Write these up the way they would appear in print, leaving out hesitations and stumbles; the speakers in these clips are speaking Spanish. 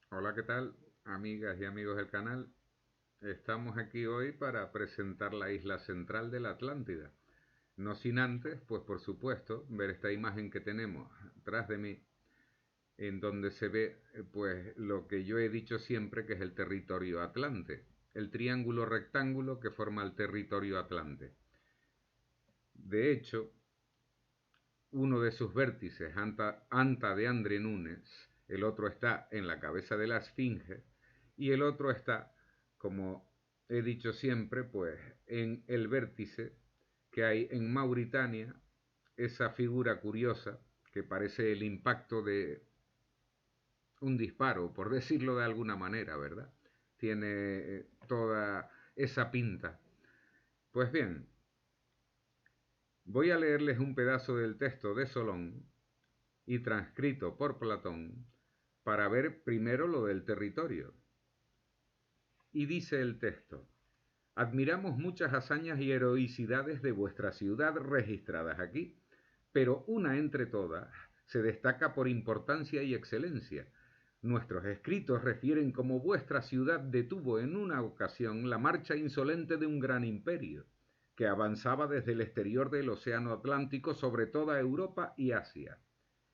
Hola, ¿qué tal, amigas y amigos del canal? Estamos aquí hoy para presentar la isla central de la Atlántida. No sin antes, pues por supuesto, ver esta imagen que tenemos tras de mí, en donde se ve pues lo que yo he dicho siempre que es el territorio Atlante, el triángulo rectángulo que forma el territorio Atlante. De hecho, uno de sus vértices, Anta de Andre Núñez, el otro está en la cabeza de la Esfinge y el otro está, como he dicho siempre, pues en el vértice que hay en Mauritania, esa figura curiosa que parece el impacto de un disparo, por decirlo de alguna manera, ¿verdad? Tiene toda esa pinta. Pues bien, voy a leerles un pedazo del texto de Solón y transcrito por Platón para ver primero lo del territorio. Y dice el texto: admiramos muchas hazañas y heroicidades de vuestra ciudad registradas aquí, pero una entre todas se destaca por importancia y excelencia. Nuestros escritos refieren cómo vuestra ciudad detuvo en una ocasión la marcha insolente de un gran imperio, que avanzaba desde el exterior del océano Atlántico sobre toda Europa y Asia.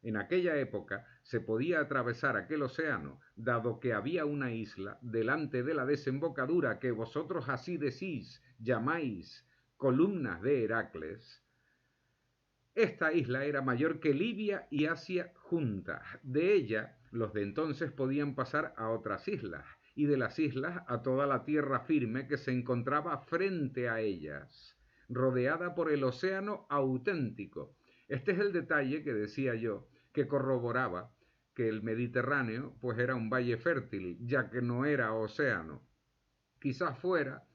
En aquella época se podía atravesar aquel océano, dado que había una isla delante de la desembocadura que vosotros así decís, llamáis columnas de Heracles. Esta isla era mayor que Libia y Asia juntas. De ella, los de entonces podían pasar a otras islas, y de las islas a toda la tierra firme que se encontraba frente a ellas, rodeada por el océano auténtico. Este es el detalle que decía yo, que corroboraba que el Mediterráneo pues era un valle fértil, ya que no era océano. Quizás fuera,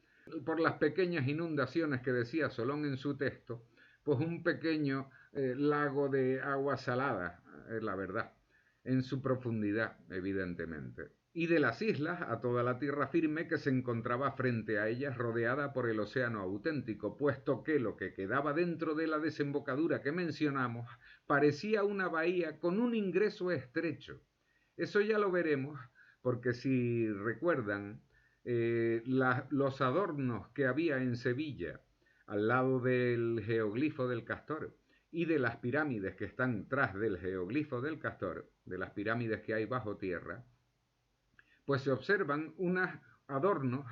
por las pequeñas inundaciones que decía Solón en su texto, pues un pequeño lago de agua salada, la verdad, en su profundidad, evidentemente. Y de las islas a toda la tierra firme que se encontraba frente a ellas rodeada por el océano auténtico, puesto que lo que quedaba dentro de la desembocadura que mencionamos parecía una bahía con un ingreso estrecho. Eso ya lo veremos, porque si recuerdan, los adornos que había en Sevilla al lado del geoglifo del castor y de las pirámides que están tras del geoglifo del castor, de las pirámides que hay bajo tierra, pues se observan unos adornos,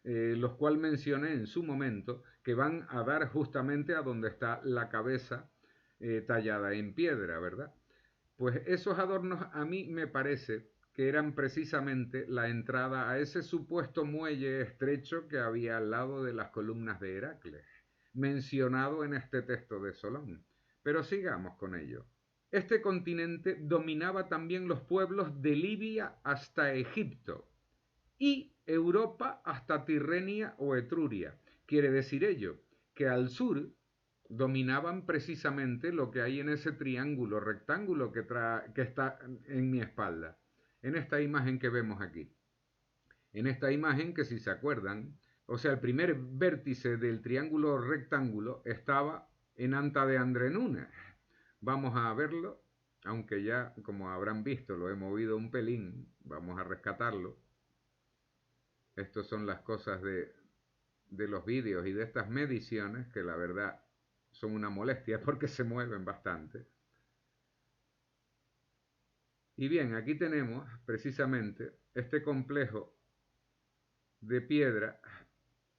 los cuales mencioné en su momento, que van a dar justamente a donde está la cabeza tallada en piedra, ¿verdad? Pues esos adornos a mí me parece que eran precisamente la entrada a ese supuesto muelle estrecho que había al lado de las columnas de Heracles, mencionado en este texto de Solón. Pero sigamos con ello. Este continente dominaba también los pueblos de Libia hasta Egipto y Europa hasta Tirrenia o Etruria. Quiere decir ello que al sur dominaban precisamente lo que hay en ese triángulo rectángulo que está en mi espalda, en esta imagen que vemos aquí. En esta imagen que, si se acuerdan, o sea, el primer vértice del triángulo rectángulo estaba en Anta de Andrenúnez. Vamos a verlo, aunque ya, como habrán visto, lo he movido un pelín. Vamos a rescatarlo. Estas son las cosas de los vídeos y de estas mediciones, que la verdad son una molestia porque se mueven bastante. Y bien, aquí tenemos precisamente este complejo de piedra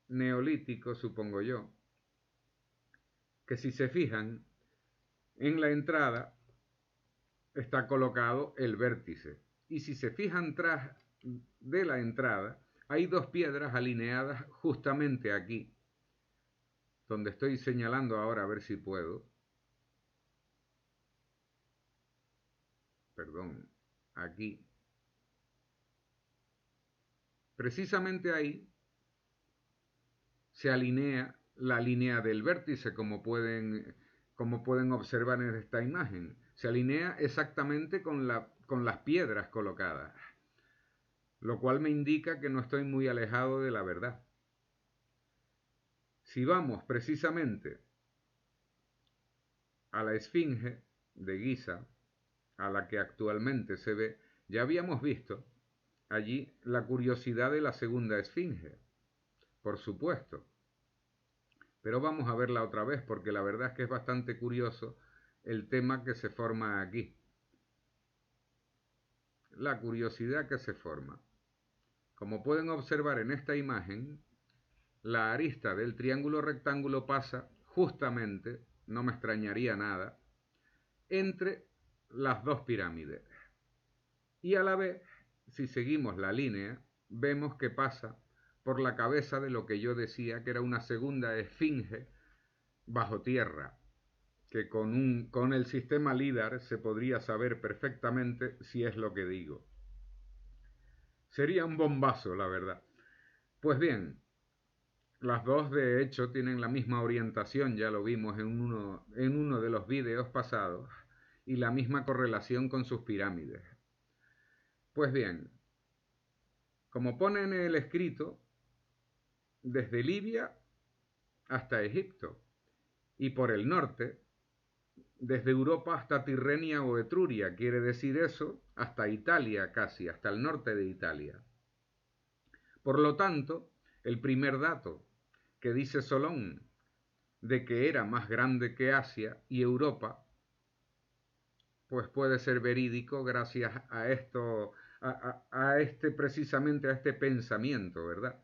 neolítico, supongo yo, que si se fijan, en la entrada está colocado el vértice. Y si se fijan tras de la entrada, hay dos piedras alineadas justamente aquí, donde estoy señalando ahora, a ver si puedo. Perdón, aquí. Precisamente ahí se alinea la línea del vértice, como pueden observar en esta imagen. Se alinea exactamente con las piedras colocadas, lo cual me indica que no estoy muy alejado de la verdad. Si vamos precisamente a la Esfinge de Giza, a la que actualmente se ve, ya habíamos visto allí la curiosidad de la segunda esfinge, por supuesto. Pero vamos a verla otra vez porque la verdad es que es bastante curioso el tema que se forma aquí. La curiosidad que se forma. Como pueden observar en esta imagen, la arista del triángulo rectángulo pasa justamente, no me extrañaría nada, entre las dos pirámides. Y a la vez, si seguimos la línea, vemos que pasa por la cabeza de lo que yo decía que era una segunda esfinge bajo tierra, que con el sistema LIDAR se podría saber perfectamente si es lo que digo. Sería un bombazo, la verdad. Pues bien, las dos de hecho tienen la misma orientación, ya lo vimos en uno de los vídeos pasados, y la misma correlación con sus pirámides. Pues bien, como pone en el escrito, desde Libia hasta Egipto, y por el norte, desde Europa hasta Tirrenia o Etruria, quiere decir eso, hasta Italia casi, hasta el norte de Italia. Por lo tanto, el primer dato que dice Solón de que era más grande que Asia y Europa, pues puede ser verídico gracias a esto, precisamente a este pensamiento, ¿verdad?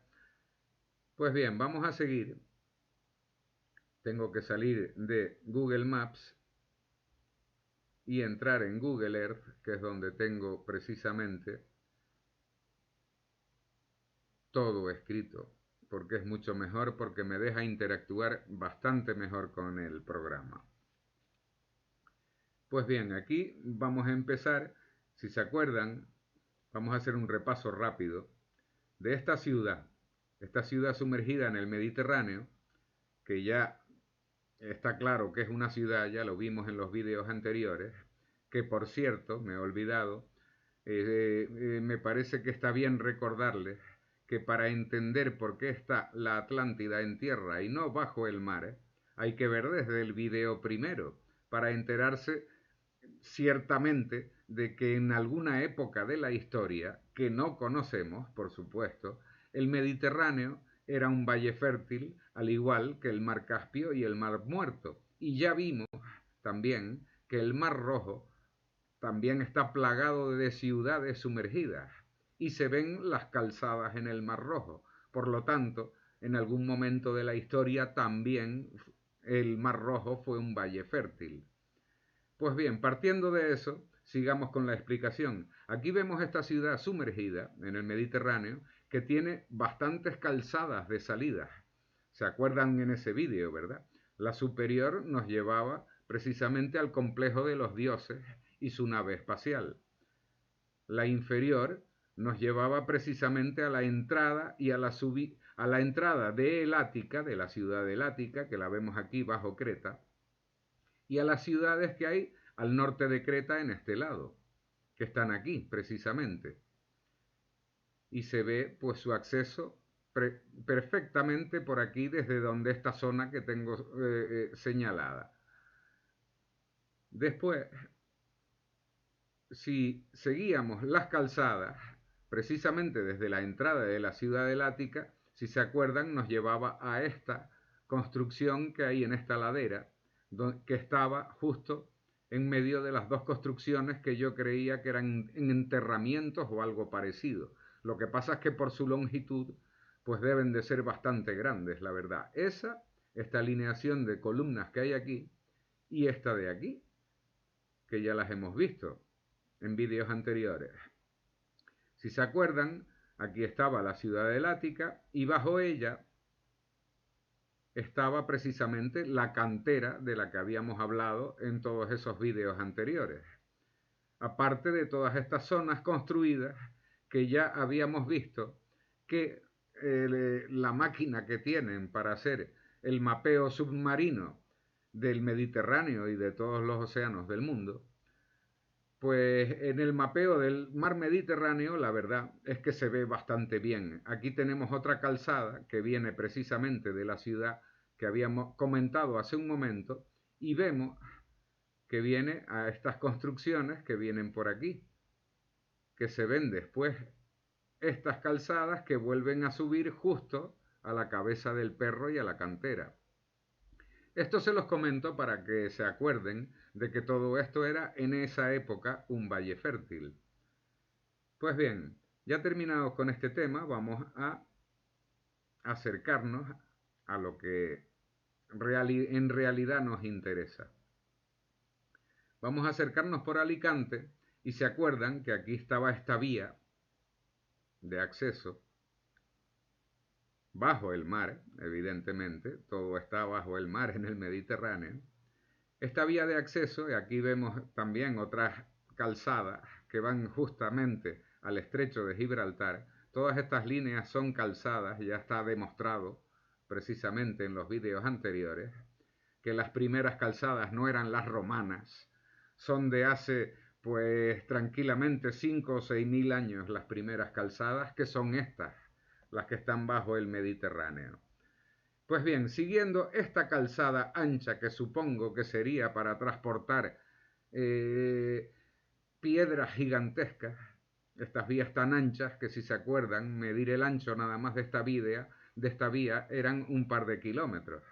Pues bien, vamos a seguir. Tengo que salir de Google Maps y entrar en Google Earth, que es donde tengo precisamente todo escrito, porque es mucho mejor, porque me deja interactuar bastante mejor con el programa. Pues bien, aquí vamos a empezar, si se acuerdan, vamos a hacer un repaso rápido de esta ciudad sumergida en el Mediterráneo, que ya está claro que es una ciudad, ya lo vimos en los vídeos anteriores, que por cierto, me he olvidado, me parece que está bien recordarles que para entender por qué está la Atlántida en tierra y no bajo el mar, hay que ver desde el vídeo primero, para enterarse ciertamente de que en alguna época de la historia, que no conocemos, por supuesto, el Mediterráneo era un valle fértil, al igual que el mar Caspio y el mar Muerto. Y ya vimos también que el mar Rojo también está plagado de ciudades sumergidas y se ven las calzadas en el mar Rojo. Por lo tanto, en algún momento de la historia también el mar Rojo fue un valle fértil. Pues bien, partiendo de eso, sigamos con la explicación. Aquí vemos esta ciudad sumergida en el Mediterráneo que tiene bastantes calzadas de salidas. ¿Se acuerdan en ese vídeo, verdad? La superior nos llevaba precisamente al complejo de los dioses y su nave espacial. La inferior nos llevaba precisamente a la entrada y a la entrada de El Ática, de la ciudad de El Ática, que la vemos aquí bajo Creta, y a las ciudades que hay al norte de Creta en este lado, que están aquí precisamente. Y se ve pues su acceso perfectamente por aquí desde donde esta zona que tengo señalada. Después, si seguíamos las calzadas, precisamente desde la entrada de la ciudad del Ática, si se acuerdan, nos llevaba a esta construcción que hay en esta ladera, que estaba justo en medio de las dos construcciones que yo creía que eran enterramientos o algo parecido. Lo que pasa es que por su longitud, pues deben de ser bastante grandes, la verdad. Esta alineación de columnas que hay aquí, y esta de aquí, que ya las hemos visto en vídeos anteriores. Si se acuerdan, aquí estaba la ciudad del Ática y bajo ella estaba precisamente la cantera de la que habíamos hablado en todos esos vídeos anteriores. Aparte de todas estas zonas construidas que ya habíamos visto que la máquina que tienen para hacer el mapeo submarino del Mediterráneo y de todos los océanos del mundo, pues en el mapeo del mar Mediterráneo la verdad es que se ve bastante bien. Aquí tenemos otra calzada que viene precisamente de la ciudad que habíamos comentado hace un momento y vemos que viene a estas construcciones que vienen por aquí, que se ven después estas calzadas que vuelven a subir justo a la cabeza del perro y a la cantera. Esto se los comento para que se acuerden de que todo esto era en esa época un valle fértil. Pues bien, ya terminados con este tema, vamos a acercarnos a lo que en realidad nos interesa. Vamos a acercarnos por Alicante y se acuerdan que aquí estaba esta vía de acceso bajo el mar, evidentemente, todo está bajo el mar en el Mediterráneo. Esta vía de acceso, y aquí vemos también otras calzadas que van justamente al estrecho de Gibraltar. Todas estas líneas son calzadas, ya está demostrado precisamente en los vídeos anteriores, que las primeras calzadas no eran las romanas, son de hace pues tranquilamente 5 o 6 mil años las primeras calzadas, que son estas, las que están bajo el Mediterráneo. Pues bien, siguiendo esta calzada ancha que supongo que sería para transportar piedras gigantescas, estas vías tan anchas que si se acuerdan, medir el ancho nada más de esta vía eran un par de kilómetros.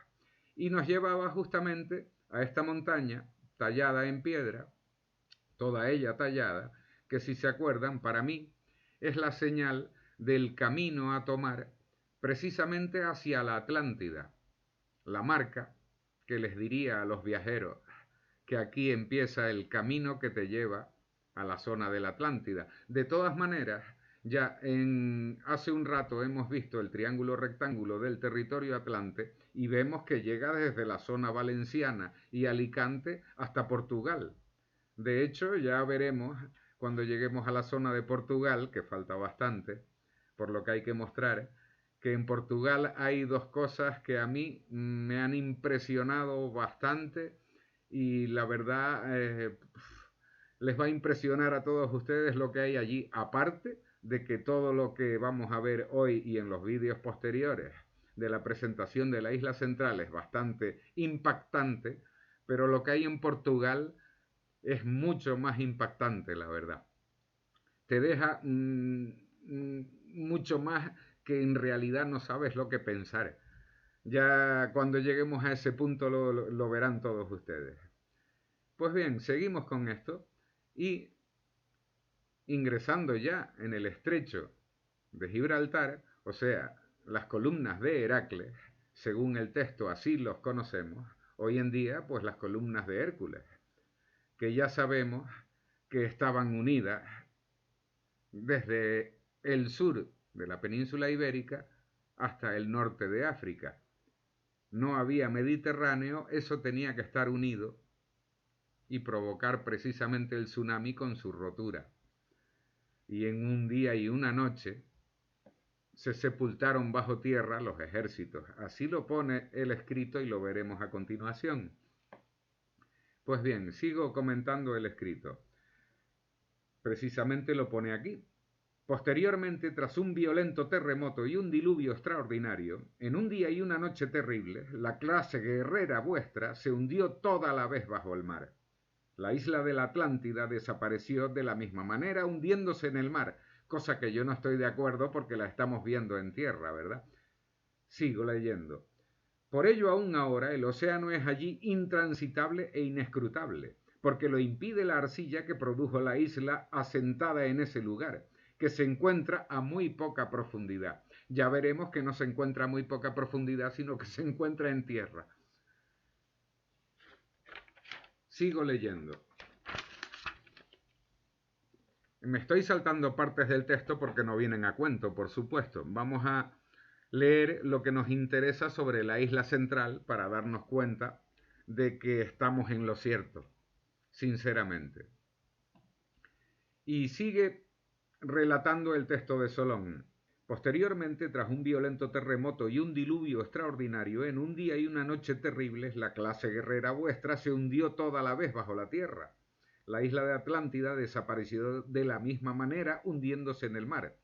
Y nos llevaba justamente a esta montaña tallada en piedra, toda ella tallada, que si se acuerdan, para mí es la señal del camino a tomar precisamente hacia la Atlántida, la marca que les diría a los viajeros que aquí empieza el camino que te lleva a la zona de la Atlántida. De todas maneras, ya hace un rato hemos visto el triángulo rectángulo del territorio atlante y vemos que llega desde la zona valenciana y Alicante hasta Portugal. De hecho, ya veremos cuando lleguemos a la zona de Portugal, que falta bastante, por lo que hay que mostrar, que en Portugal hay dos cosas que a mí me han impresionado bastante y la verdad les va a impresionar a todos ustedes lo que hay allí, aparte de que todo lo que vamos a ver hoy y en los vídeos posteriores de la presentación de la isla central es bastante impactante, pero lo que hay en Portugal es mucho más impactante, la verdad. Te deja mucho más que en realidad no sabes lo que pensar. Ya cuando lleguemos a ese punto lo verán todos ustedes. Pues bien, seguimos con esto y ingresando ya en el estrecho de Gibraltar, o sea, las columnas de Heracles, según el texto así los conocemos, hoy en día pues las columnas de Hércules, que ya sabemos que estaban unidas desde el sur de la península ibérica hasta el norte de África. No había Mediterráneo, eso tenía que estar unido y provocar precisamente el tsunami con su rotura. Y en un día y una noche se sepultaron bajo tierra los ejércitos. Así lo pone el escrito y lo veremos a continuación. Pues bien, sigo comentando el escrito. Precisamente lo pone aquí. Posteriormente, tras un violento terremoto y un diluvio extraordinario, en un día y una noche terribles, la clase guerrera vuestra se hundió toda a la vez bajo el mar. La isla de la Atlántida desapareció de la misma manera, hundiéndose en el mar, cosa que yo no estoy de acuerdo porque la estamos viendo en tierra, ¿verdad? Sigo leyendo. Por ello aún ahora el océano es allí intransitable e inescrutable, porque lo impide la arcilla que produjo la isla asentada en ese lugar, que se encuentra a muy poca profundidad. Ya veremos que no se encuentra a muy poca profundidad, sino que se encuentra en tierra. Sigo leyendo. Me estoy saltando partes del texto porque no vienen a cuento, por supuesto. Vamos a leer lo que nos interesa sobre la isla central para darnos cuenta de que estamos en lo cierto, sinceramente. Y sigue relatando el texto de Solón. Posteriormente, tras un violento terremoto y un diluvio extraordinario, en un día y una noche terribles, la clase guerrera vuestra se hundió toda a la vez bajo la tierra. La isla de Atlántida desapareció de la misma manera, hundiéndose en el mar.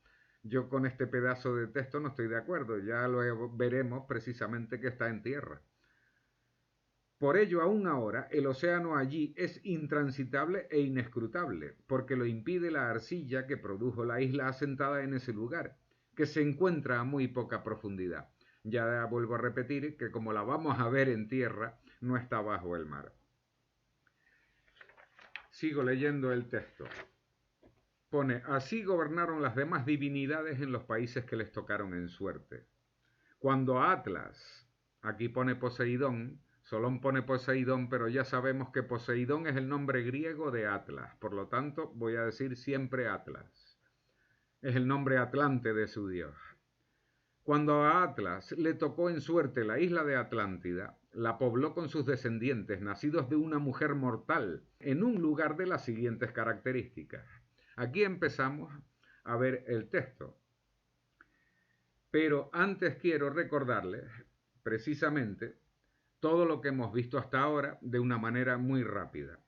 Yo con este pedazo de texto no estoy de acuerdo, ya lo veremos precisamente que está en tierra. Por ello, aún ahora, el océano allí es intransitable e inescrutable, porque lo impide la arcilla que produjo la isla asentada en ese lugar, que se encuentra a muy poca profundidad. Ya vuelvo a repetir que como la vamos a ver en tierra, no está bajo el mar. Sigo leyendo el texto. Pone, así gobernaron las demás divinidades en los países que les tocaron en suerte. Cuando Atlas, aquí pone Poseidón, Solón pone Poseidón, pero ya sabemos que Poseidón es el nombre griego de Atlas, por lo tanto voy a decir siempre Atlas. Es el nombre atlante de su dios. Cuando a Atlas le tocó en suerte la isla de Atlántida, la pobló con sus descendientes, nacidos de una mujer mortal, en un lugar de las siguientes características. Aquí empezamos a ver el texto. Pero antes quiero recordarles precisamente todo lo que hemos visto hasta ahora de una manera muy rápida.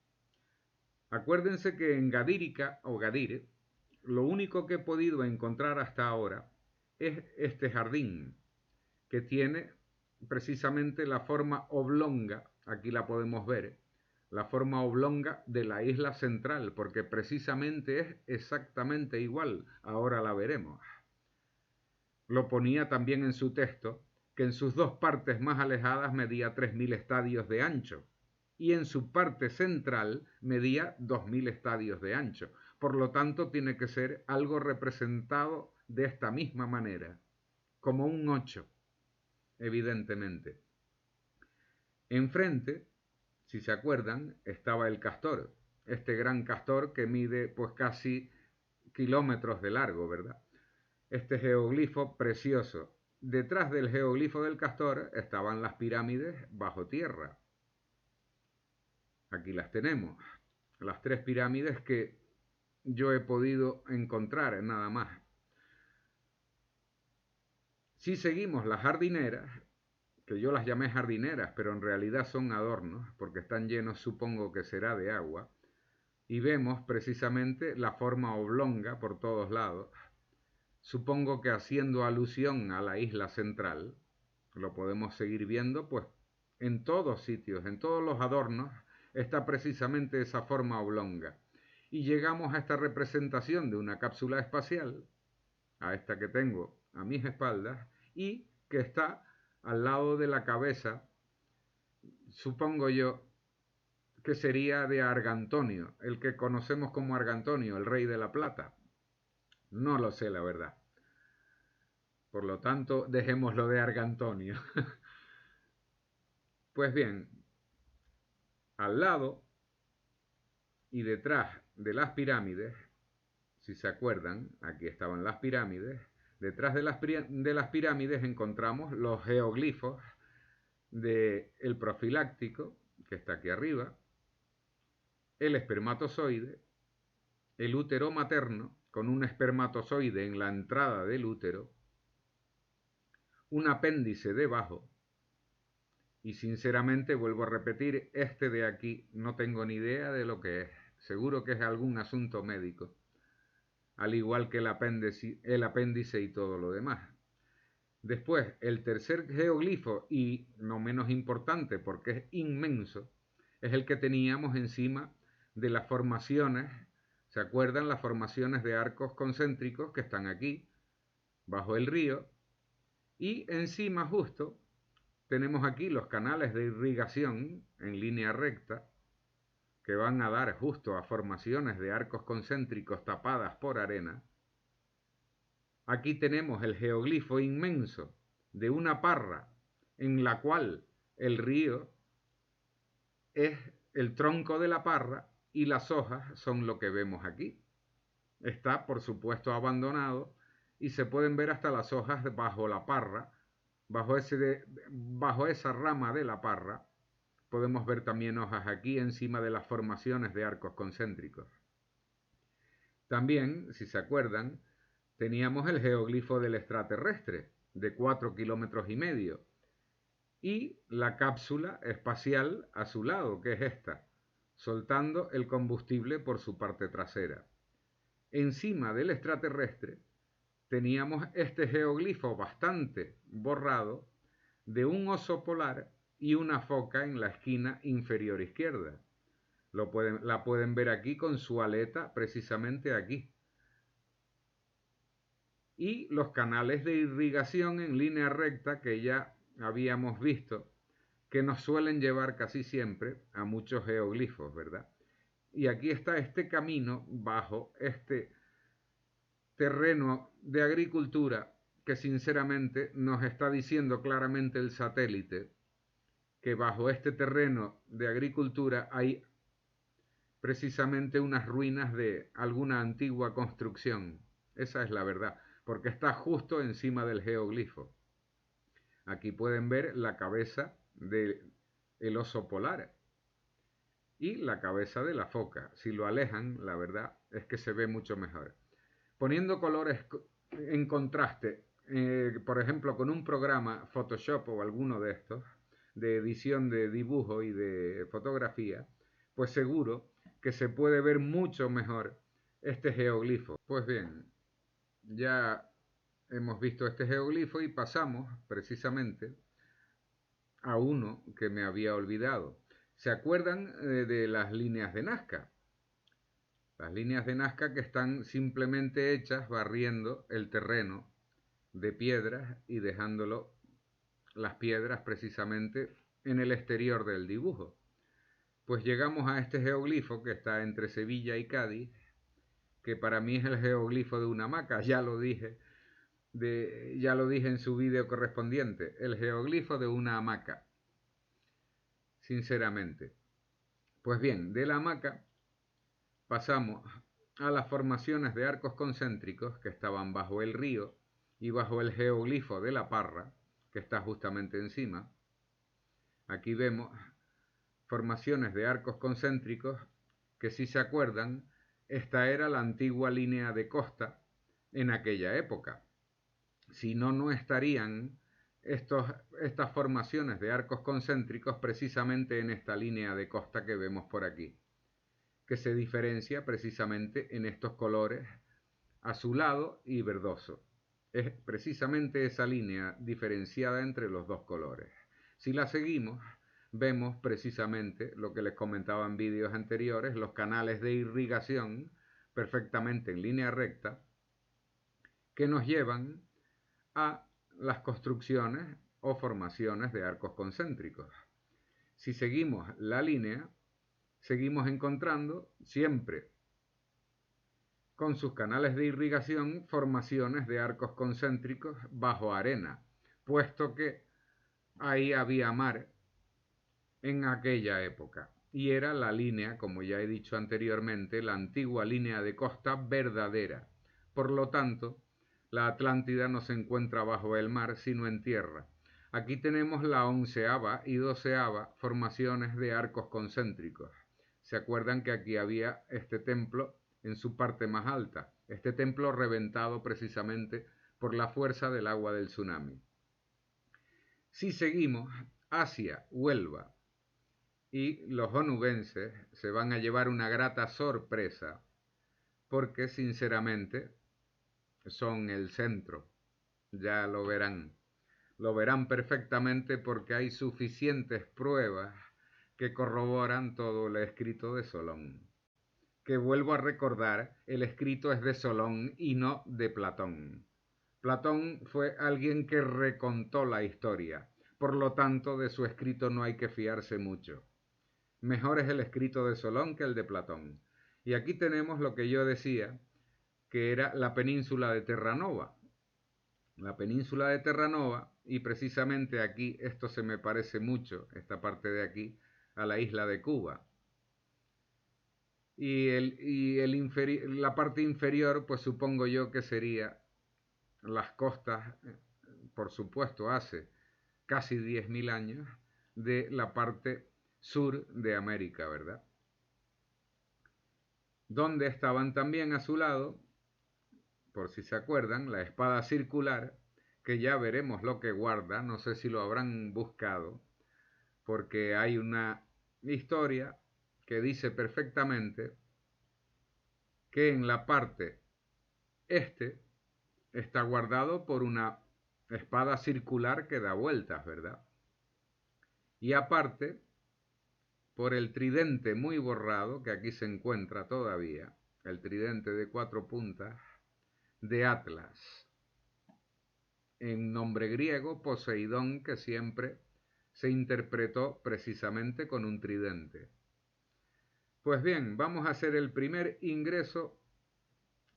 Acuérdense que en Gadírica o Gadir, lo único que he podido encontrar hasta ahora es este jardín, que tiene precisamente la forma oblonga, aquí la podemos ver, la forma oblonga de la isla central, porque precisamente es exactamente igual, ahora la veremos. Lo ponía también en su texto, que en sus dos partes más alejadas medía 3.000 estadios de ancho, y en su parte central medía 2.000 estadios de ancho. Por lo tanto, tiene que ser algo representado de esta misma manera, como un 8, evidentemente. Enfrente, si se acuerdan, estaba el castor, este gran castor que mide pues casi kilómetros de largo, ¿verdad? Este geoglifo precioso. Detrás del geoglifo del castor estaban las pirámides bajo tierra. Aquí las tenemos, las 3 pirámides que yo he podido encontrar nada más. Si seguimos las jardineras, que yo las llamé jardineras, pero en realidad son adornos, porque están llenos, supongo que será de agua, y vemos precisamente la forma oblonga por todos lados, supongo que haciendo alusión a la isla central. Lo podemos seguir viendo pues en todos sitios, en todos los adornos está precisamente esa forma oblonga. Y llegamos a esta representación de una cápsula espacial, a esta que tengo a mis espaldas, y que está al lado de la cabeza, supongo yo, que sería de Argantonio, el que conocemos como Argantonio, el rey de la plata. No lo sé, la verdad. Por lo tanto, dejémoslo de Argantonio. Pues bien, al lado y detrás de las pirámides, si se acuerdan, aquí estaban las pirámides, detrás de las pirámides encontramos los geoglifos del profiláctico, que está aquí arriba, el espermatozoide, el útero materno, con un espermatozoide en la entrada del útero, un apéndice debajo, y sinceramente vuelvo a repetir, este de aquí no tengo ni idea de lo que es. Seguro que es algún asunto médico, al igual que el apéndice y todo lo demás. Después, el tercer geoglifo, y no menos importante porque es inmenso, es el que teníamos encima de las formaciones. ¿Se acuerdan las formaciones de arcos concéntricos que están aquí, bajo el río? Y encima justo tenemos aquí los canales de irrigación en línea recta que van a dar justo a formaciones de arcos concéntricos tapadas por arena. Aquí tenemos el geoglifo inmenso de una parra en la cual el río es el tronco de la parra y las hojas son lo que vemos aquí. Está, por supuesto, abandonado y se pueden ver hasta las hojas bajo la parra, bajo esa rama de la parra. Podemos ver también hojas aquí encima de las formaciones de arcos concéntricos. También, si se acuerdan, teníamos el geoglifo del extraterrestre, de 4,5 kilómetros, y la cápsula espacial a su lado, que es esta, soltando el combustible por su parte trasera. Encima del extraterrestre teníamos este geoglifo bastante borrado de un oso polar y una foca en la esquina inferior izquierda. La pueden ver aquí con su aleta precisamente aquí. Y los canales de irrigación en línea recta que ya habíamos visto, que nos suelen llevar casi siempre a muchos geoglifos, ¿verdad? Y aquí está este camino bajo este terreno de agricultura que sinceramente nos está diciendo claramente el satélite que bajo este terreno de agricultura hay precisamente unas ruinas de alguna antigua construcción. Esa es la verdad, porque está justo encima del geoglifo. Aquí pueden ver la cabeza del oso polar y la cabeza de la foca. Si lo alejan, la verdad es que se ve mucho mejor. Poniendo colores en contraste, por ejemplo, con un programa Photoshop o alguno de estos, de edición de dibujo y de fotografía, pues seguro que se puede ver mucho mejor este geoglifo. Pues bien, ya hemos visto este geoglifo y pasamos precisamente a uno que me había olvidado. ¿Se acuerdan de las líneas de Nazca? Las líneas de Nazca que están simplemente hechas barriendo el terreno de piedras y dejándolo las piedras precisamente en el exterior del dibujo. Pues llegamos a este geoglifo que está entre Sevilla y Cádiz, que para mí es el geoglifo de una hamaca, ya lo dije en su vídeo correspondiente, el geoglifo de una hamaca, sinceramente. Pues bien, de la hamaca pasamos a las formaciones de arcos concéntricos que estaban bajo el río y bajo el geoglifo de la parra, que está justamente encima. Aquí vemos formaciones de arcos concéntricos que, si se acuerdan, esta era la antigua línea de costa en aquella época. Si no, no estarían estas formaciones de arcos concéntricos precisamente en esta línea de costa que vemos por aquí, que se diferencia precisamente en estos colores azulado y verdoso. Es precisamente esa línea diferenciada entre los dos colores. Si la seguimos, vemos precisamente lo que les comentaba en vídeos anteriores, los canales de irrigación perfectamente en línea recta que nos llevan a las construcciones o formaciones de arcos concéntricos. Si seguimos la línea, seguimos encontrando siempre con sus canales de irrigación formaciones de arcos concéntricos bajo arena, puesto que ahí había mar en aquella época. Y era la línea, como ya he dicho anteriormente, la antigua línea de costa verdadera. Por lo tanto, la Atlántida no se encuentra bajo el mar, sino en tierra. Aquí tenemos la 11ª y 12ª formaciones de arcos concéntricos. ¿Se acuerdan que aquí había este templo en su parte más alta? Este templo reventado precisamente por la fuerza del agua del tsunami. Si seguimos hacia Huelva, y los onubenses se van a llevar una grata sorpresa porque sinceramente son el centro, ya lo verán perfectamente porque hay suficientes pruebas que corroboran todo el escrito de Solón. Que vuelvo a recordar, el escrito es de Solón y no de Platón. Platón fue alguien que recontó la historia, por lo tanto de su escrito no hay que fiarse mucho. Mejor es el escrito de Solón que el de Platón. Y aquí tenemos lo que yo decía, que era la península de Terranova. La península de Terranova, y precisamente aquí esto se me parece mucho, esta parte de aquí, a la isla de Cuba. La parte inferior, pues supongo yo que sería las costas, por supuesto, hace casi 10.000 años, de la parte sur de América, ¿verdad? Donde estaban también a su lado, por si se acuerdan, la espada circular, que ya veremos lo que guarda, no sé si lo habrán buscado, porque hay una historia que dice perfectamente que en la parte este está guardado por una espada circular que da vueltas, ¿verdad? y aparte por el tridente muy borrado, que aquí se encuentra todavía, el tridente de 4 puntas de Atlas, en nombre griego Poseidón, que siempre se interpretó precisamente con un tridente. Pues bien, vamos a hacer el primer ingreso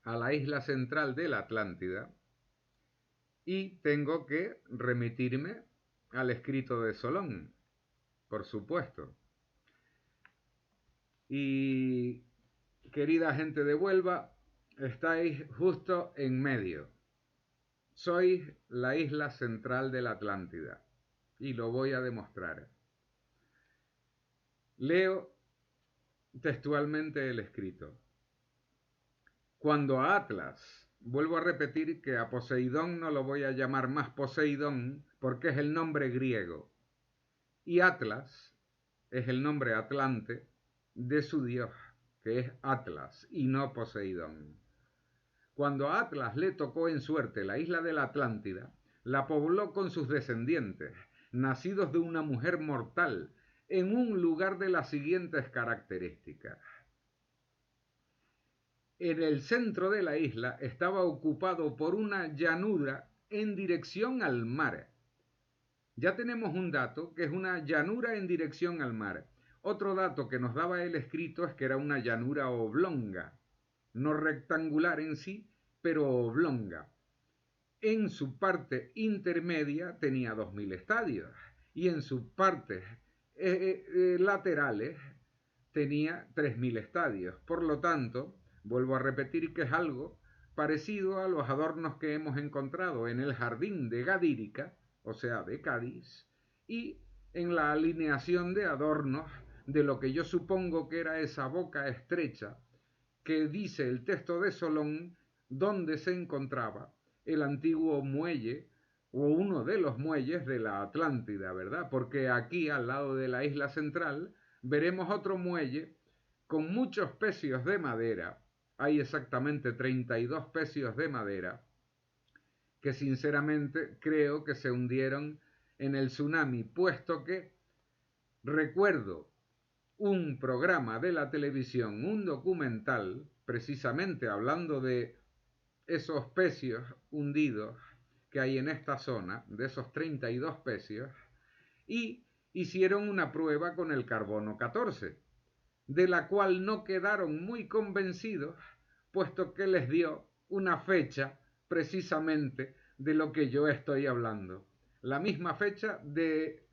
a la isla central de la Atlántida y tengo que remitirme al escrito de Solón, por supuesto. Y querida gente de Huelva, estáis justo en medio. Sois la isla central de la Atlántida y lo voy a demostrar. Leo textualmente el escrito. Cuando a Atlas, vuelvo a repetir que a Poseidón no lo voy a llamar más Poseidón porque es el nombre griego, y Atlas es el nombre atlante de su dios, que es Atlas y no Poseidón. Cuando a Atlas le tocó en suerte la isla de la Atlántida, la pobló con sus descendientes, nacidos de una mujer mortal, en un lugar de las siguientes características. En el centro de la isla estaba ocupado por una llanura en dirección al mar. Ya tenemos un dato que es una llanura en dirección al mar. Otro dato que nos daba el escrito es que era una llanura oblonga, no rectangular en sí, pero oblonga. En su parte intermedia tenía 2000 estadios y en sus partes laterales tenía 3000 estadios. Por lo tanto, vuelvo a repetir que es algo parecido a los adornos que hemos encontrado en el jardín de Gadírica, o sea, de Cádiz, y en la alineación de adornos de lo que yo supongo que era esa boca estrecha que dice el texto de Solón donde se encontraba el antiguo muelle o uno de los muelles de la Atlántida, ¿verdad? Porque aquí al lado de la isla central veremos otro muelle con muchos pecios de madera. Hay exactamente 32 pecios de madera que sinceramente creo que se hundieron en el tsunami, puesto que recuerdo un programa de la televisión, un documental, precisamente hablando de esos pecios hundidos que hay en esta zona, de esos 32 pecios, y hicieron una prueba con el carbono 14, de la cual no quedaron muy convencidos, puesto que les dio una fecha precisamente de lo que yo estoy hablando. La misma fecha de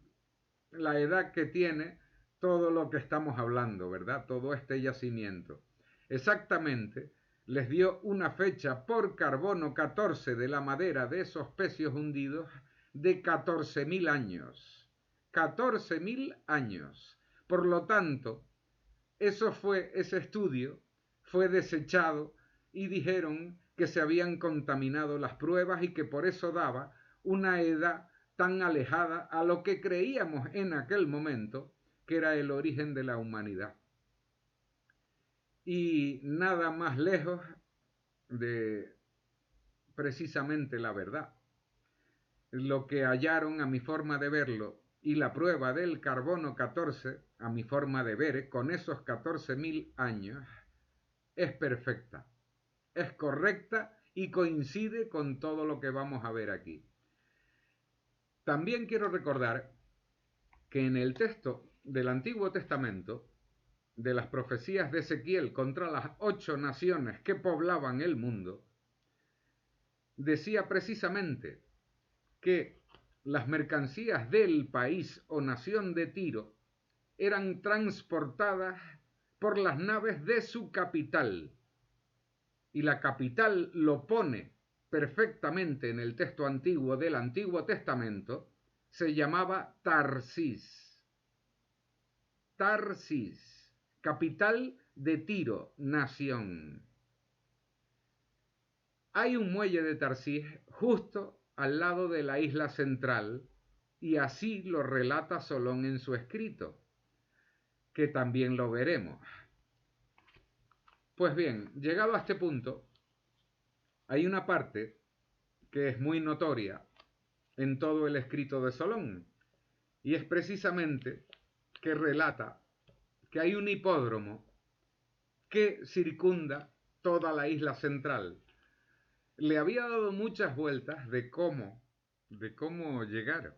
la edad que tiene todo lo que estamos hablando, ¿verdad? Todo este yacimiento. Exactamente, les dio una fecha por carbono 14 de la madera de esos pecios hundidos de 14.000 años. 14.000 años. Por lo tanto, ese estudio fue desechado y dijeron que se habían contaminado las pruebas y que por eso daba una edad tan alejada a lo que creíamos en aquel momento que era el origen de la humanidad. Y nada más lejos de precisamente la verdad. Lo que hallaron, a mi forma de verlo, y la prueba del carbono 14, a mi forma de ver, con esos 14.000 años, es perfecta, es correcta y coincide con todo lo que vamos a ver aquí. También quiero recordar que en el texto del Antiguo Testamento, de las profecías de Ezequiel contra las 8 naciones que poblaban el mundo, decía precisamente que las mercancías del país o nación de Tiro eran transportadas por las naves de su capital. Y la capital lo pone perfectamente en el texto antiguo del Antiguo Testamento, se llamaba Tarsis. Tarsis, capital de Tiro, nación. Hay un muelle de Tarsis justo al lado de la isla central y así lo relata Solón en su escrito, que también lo veremos. Pues bien, llegado a este punto, hay una parte que es muy notoria en todo el escrito de Solón, Y es precisamente que relata que hay un hipódromo que circunda toda la isla central. Le había dado muchas vueltas de cómo llegar,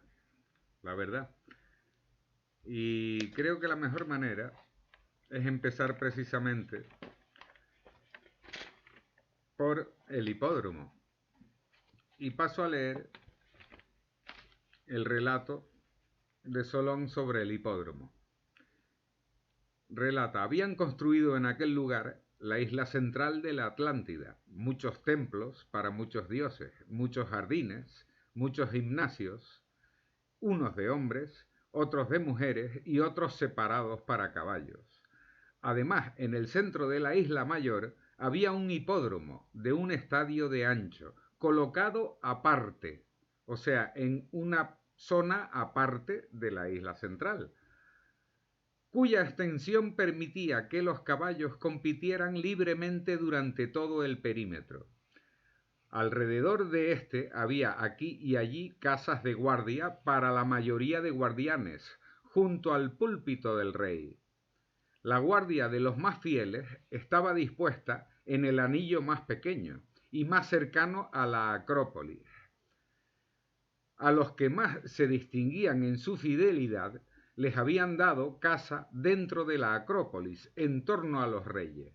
la verdad. Y creo que la mejor manera es empezar precisamente por el hipódromo. Y paso a leer el relato de Solón sobre el hipódromo. Relata, habían construido en aquel lugar la isla central de la Atlántida, muchos templos para muchos dioses, muchos jardines, muchos gimnasios, unos de hombres, otros de mujeres y otros separados para caballos. Además, en el centro de la isla mayor había un hipódromo de un estadio de ancho, colocado aparte, o sea, en una zona aparte de la isla central, cuya extensión permitía que los caballos compitieran libremente durante todo el perímetro. Alrededor de este había aquí y allí casas de guardia para la mayoría de guardianes, junto al púlpito del rey. La guardia de los más fieles estaba dispuesta en el anillo más pequeño y más cercano a la Acrópolis. A los que más se distinguían en su fidelidad les habían dado casa dentro de la Acrópolis, en torno a los reyes.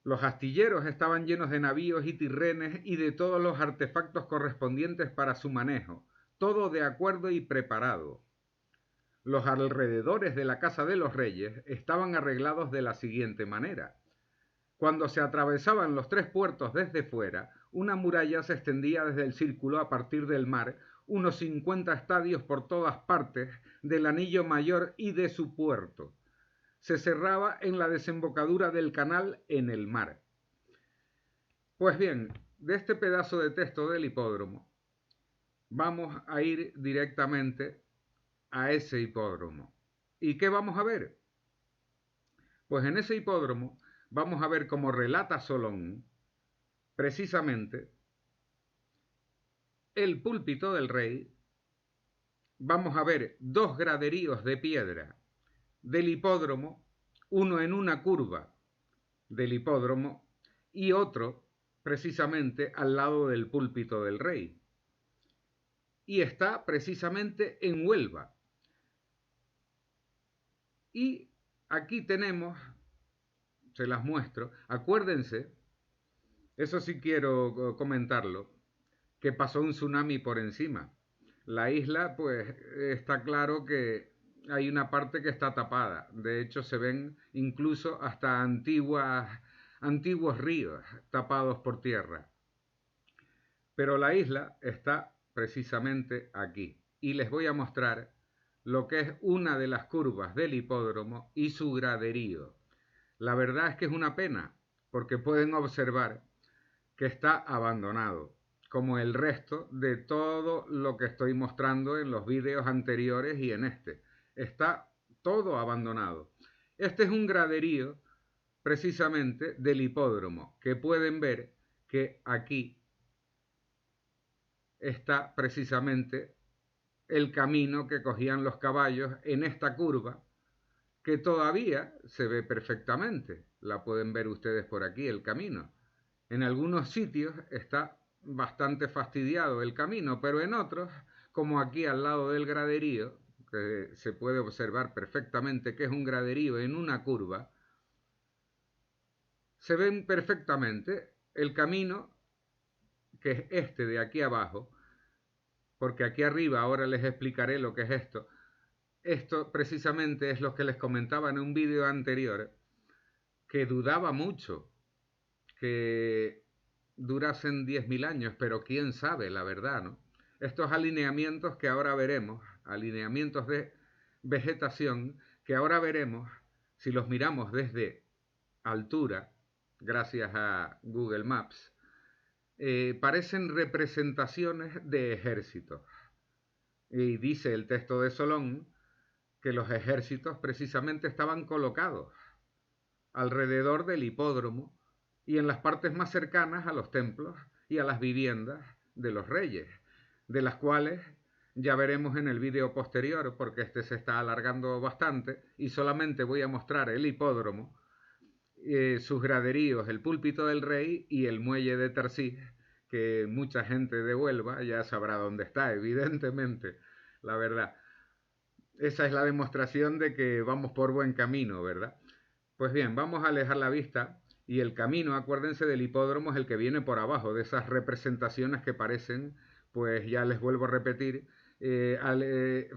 Los astilleros estaban llenos de navíos y tirrenes y de todos los artefactos correspondientes para su manejo, todo de acuerdo y preparado. Los alrededores de la casa de los reyes estaban arreglados de la siguiente manera. Cuando se atravesaban los tres puertos desde fuera, una muralla se extendía desde el círculo a partir del mar, unos 50 estadios por todas partes del anillo mayor y de su puerto. Se cerraba en la desembocadura del canal en el mar. Pues bien, de este pedazo de texto del hipódromo, vamos a ir directamente a ese hipódromo. ¿Y qué vamos a ver? Pues en ese hipódromo vamos a ver, como relata Solón, precisamente el púlpito del rey. Vamos a ver dos graderíos de piedra del hipódromo, uno en una curva del hipódromo y otro precisamente al lado del púlpito del rey. Y está precisamente en Huelva. Y aquí tenemos, se las muestro, acuérdense, eso sí quiero comentarlo, que pasó un tsunami por encima. La isla, pues, está claro que hay una parte que está tapada. De hecho, se ven incluso hasta antiguos ríos tapados por tierra. Pero la isla está precisamente aquí. Y les voy a mostrar lo que es una de las curvas del hipódromo y su graderío. La verdad es que es una pena, porque pueden observar que está abandonado, como el resto de todo lo que estoy mostrando en los vídeos anteriores y en este. Está todo abandonado. Este es un graderío precisamente del hipódromo, que pueden ver que aquí está precisamente el camino que cogían los caballos en esta curva, que todavía se ve perfectamente. La pueden ver ustedes por aquí, el camino. En algunos sitios está bastante fastidiado el camino, pero en otros, como aquí al lado del graderío, que se puede observar perfectamente que es un graderío en una curva, se ven perfectamente el camino, que es este de aquí abajo, porque aquí arriba ahora les explicaré lo que es esto. Esto precisamente es lo que les comentaba en un vídeo anterior, que dudaba mucho que durasen 10.000 años, pero quién sabe, la verdad, ¿no? Estos alineamientos que ahora veremos, alineamientos de vegetación, que ahora veremos, si los miramos desde altura, gracias a Google Maps, parecen representaciones de ejércitos. Y dice el texto de Solón que los ejércitos precisamente estaban colocados alrededor del hipódromo y en las partes más cercanas a los templos y a las viviendas de los reyes, de las cuales ya veremos en el vídeo posterior, porque este se está alargando bastante y solamente voy a mostrar el hipódromo, sus graderíos, el púlpito del rey y el muelle de Tarsís, que mucha gente de Huelva ya sabrá dónde está, evidentemente, la verdad. Esa es la demostración de que vamos por buen camino, ¿verdad? Pues bien, vamos a alejar la vista y el camino, acuérdense del hipódromo, es el que viene por abajo, de esas representaciones que parecen, pues ya les vuelvo a repetir,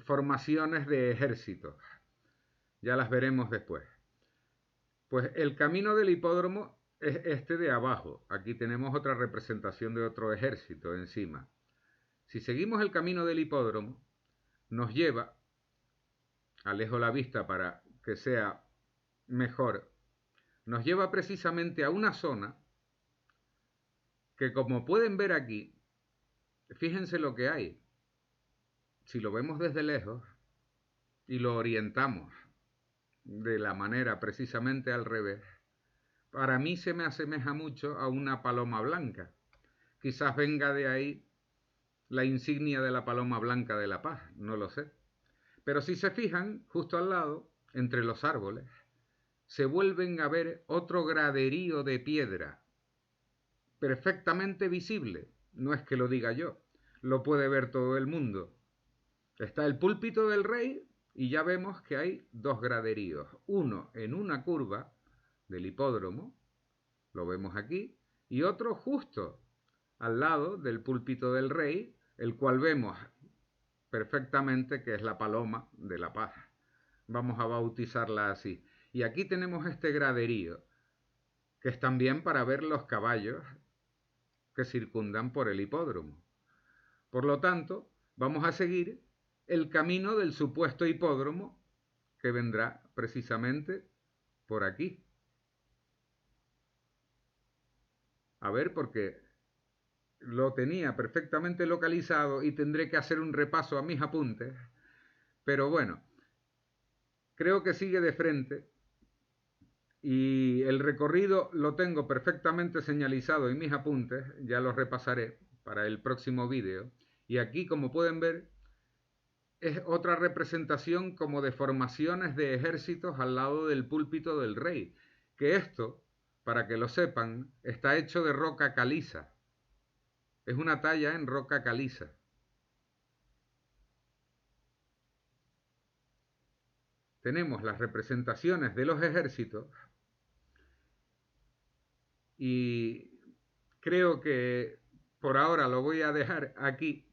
formaciones de ejércitos. Ya las veremos después. Pues el camino del hipódromo es este de abajo. Aquí tenemos otra representación de otro ejército encima. Si seguimos el camino del hipódromo, nos lleva, alejo la vista para que sea mejor, nos lleva precisamente a una zona que, como pueden ver aquí, fíjense lo que hay. Si lo vemos desde lejos y lo orientamos de la manera precisamente al revés, para mí se me asemeja mucho a una paloma blanca. Quizás venga de ahí la insignia de la paloma blanca de la paz, no lo sé. Pero si se fijan, justo al lado, entre los árboles, se vuelven a ver otro graderío de piedra, perfectamente visible. No es que lo diga yo, lo puede ver todo el mundo. Está el púlpito del rey y ya vemos que hay dos graderíos. Uno en una curva del hipódromo, lo vemos aquí, y otro justo al lado del púlpito del rey, el cual vemos perfectamente que es la paloma de la paz. Vamos a bautizarla así. Y aquí tenemos este graderío, que es también para ver los caballos que circundan por el hipódromo. Por lo tanto, vamos a seguir el camino del supuesto hipódromo que vendrá precisamente por aquí. A ver, porque lo tenía perfectamente localizado y tendré que hacer un repaso a mis apuntes, pero bueno, creo que sigue de frente y el recorrido lo tengo perfectamente señalizado en mis apuntes, ya los repasaré para el próximo vídeo. Y aquí, como pueden ver, es otra representación como de formaciones de ejércitos al lado del púlpito del rey, que esto, para que lo sepan, está hecho de roca caliza. Es una talla en roca caliza. Tenemos las representaciones de los ejércitos y creo que por ahora lo voy a dejar aquí,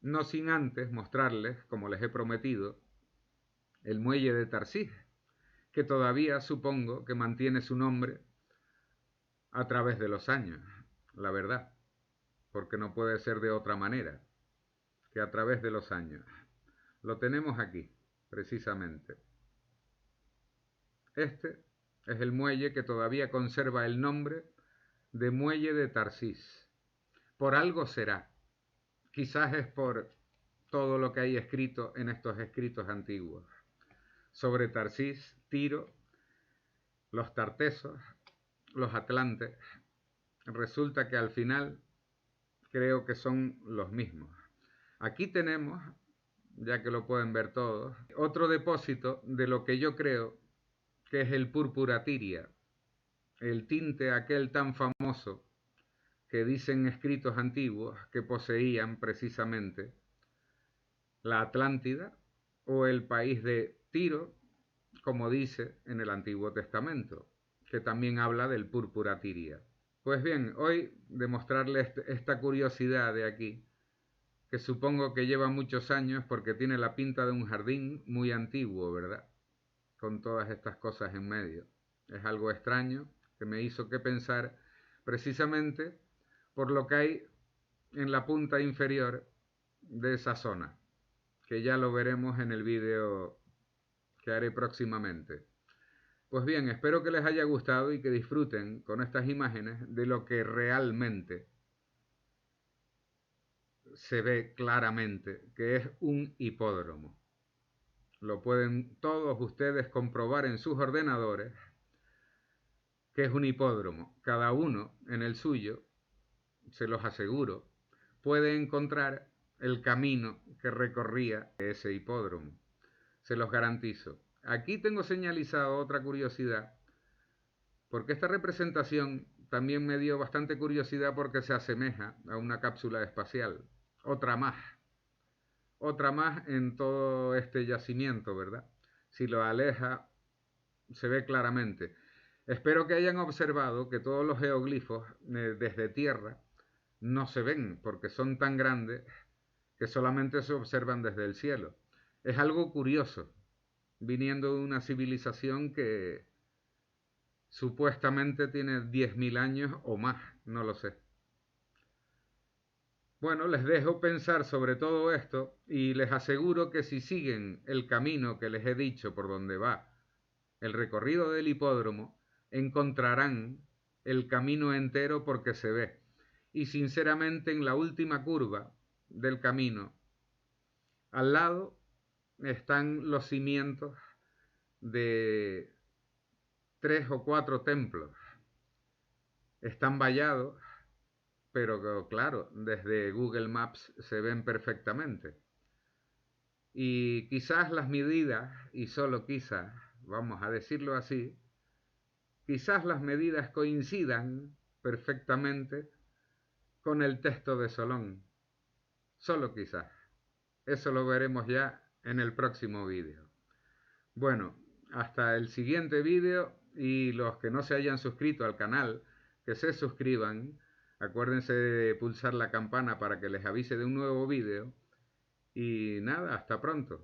no sin antes mostrarles, como les he prometido, el muelle de Tarsís, que todavía supongo que mantiene su nombre a través de los años, la verdad, porque no puede ser de otra manera que a través de los años. Lo tenemos aquí, precisamente. Este es el muelle que todavía conserva el nombre de Muelle de Tarsís. Por algo será. Quizás es por todo lo que hay escrito en estos escritos antiguos. Sobre Tarsís, Tiro, los tartesos, los atlantes. Resulta que al final creo que son los mismos. Aquí tenemos, ya que lo pueden ver todos, otro depósito de lo que yo creo que es el púrpura tiria, el tinte aquel tan famoso que dicen escritos antiguos que poseían precisamente la Atlántida o el país de Tiro, como dice en el Antiguo Testamento, que también habla del púrpura tiria. Pues bien, hoy demostrarles esta curiosidad de aquí, que supongo que lleva muchos años porque tiene la pinta de un jardín muy antiguo, ¿verdad? Con todas estas cosas en medio. Es algo extraño que me hizo que pensar precisamente por lo que hay en la punta inferior de esa zona, que ya lo veremos en el vídeo que haré próximamente. Pues bien, espero que les haya gustado y que disfruten con estas imágenes de lo que realmente se ve claramente, que es un hipódromo. Lo pueden todos ustedes comprobar en sus ordenadores, que es un hipódromo. Cada uno en el suyo, se los aseguro, puede encontrar el camino que recorría ese hipódromo. Se los garantizo. Aquí tengo señalizado otra curiosidad, porque esta representación también me dio bastante curiosidad porque se asemeja a una cápsula espacial. Otra más en todo este yacimiento, ¿verdad? Si lo aleja, se ve claramente. Espero que hayan observado que todos los geoglifos desde tierra no se ven porque son tan grandes que solamente se observan desde el cielo. Es algo curioso, viniendo de una civilización que supuestamente tiene 10.000 años o más, no lo sé. Bueno, les dejo pensar sobre todo esto y les aseguro que si siguen el camino que les he dicho por donde va el recorrido del hipódromo, encontrarán el camino entero porque se ve. Y sinceramente en la última curva del camino, al lado están los cimientos de 3 o 4 templos. Están vallados, pero claro, desde Google Maps se ven perfectamente. Y quizás las medidas, y solo quizás, vamos a decirlo así, quizás las medidas coincidan perfectamente con el texto de Solón. Solo quizás. Eso lo veremos ya en el próximo vídeo. Bueno, hasta el siguiente vídeo y los que no se hayan suscrito al canal, que se suscriban. Acuérdense de pulsar la campana para que les avise de un nuevo vídeo. Y nada, hasta pronto.